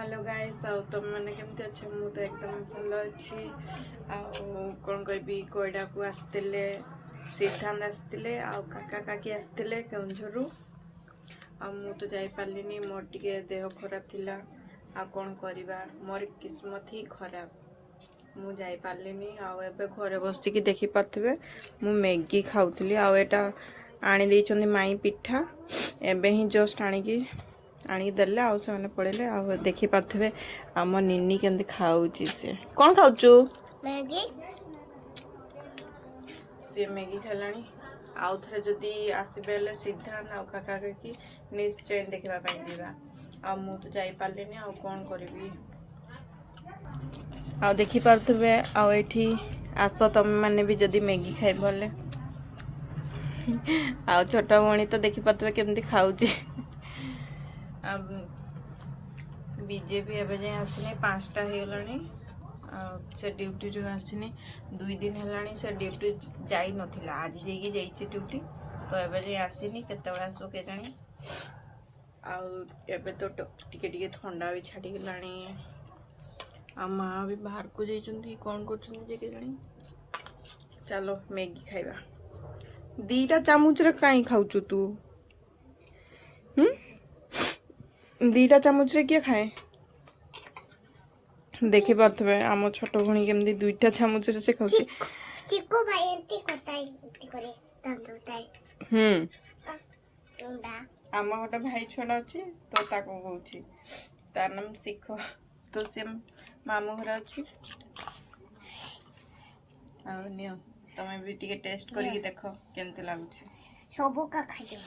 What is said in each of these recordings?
hello guys आउ तुम मैंने केमती अच्छे मु तो एकदम भल अच्छी कौन कहबी कोईडा को आसते सिद्धांत आसते काका काकी आसते केउझरु मु तो जाई पारलिनी मोर टिके देह खराब थिला कौन करवा मोर किस्मत ही खराब मु जाई पारलिनी एबे घरे बसिकी देखि पाथबे मु मैगी खाउथली एटा आनी देइचंदी माई पिठा एबे ही जस्ट आनिकी आनिक देले से पड़े आ देखी पारे आम निनी के खाऊची से कौन खाऊचु मैगी सी मैगी खालानी आउ थे जदि आसबे सिद्धांत आ काका काकी निश्चय देखापी जीवा आ मु तो जाई पारलिनी आ कौन करी आ देखी पारे आठी आस तुम मैंने भी जदि मैगी खाई बोले आ छोट भणी तो देखी पारे केमती खाऊची बीजेपी एवं जाए आसनी 5टा हो गला से ड्यूटी जो आसनी 2 दिन है से ड्यूटी जाई नथिला आज जाइए जाइए ड्यूटी तो एवं जाए आसनी केत आसो के जानी आबे तो टिके टिके ठंडा भी छाड़ी गलानी आ माँ भी बाहर को जाइए कौन कर जानी चलो मैगी खाइबा 2टा चामच रे कहीं खाऊचु तू 2टा चामच रे किए खाए देखी पारे आम छोट भणी केमती 2टा चामच रे से खाऊचे चिको भाई एंती कोताई करे दंदोताई टुंडा आम गोटे भाई छोड़ा अच्छी तो ताको कहूची तार नाम शिखो तो से मामू घर अच्छी नियो तमे भी टिके टेस्ट करके देखो केमती लागुची सबो का खाइयो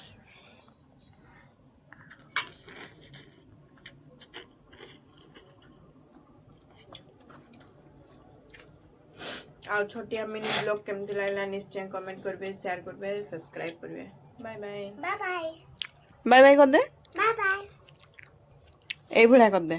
और छोटिया मिनी ब्लॉग केमती लागला निश्चय कमेंट करबे शेयर करबे सब्सक्राइब करबे bye bye bye bye bye bye कर दे बाय बाय ए भड़ा कर दे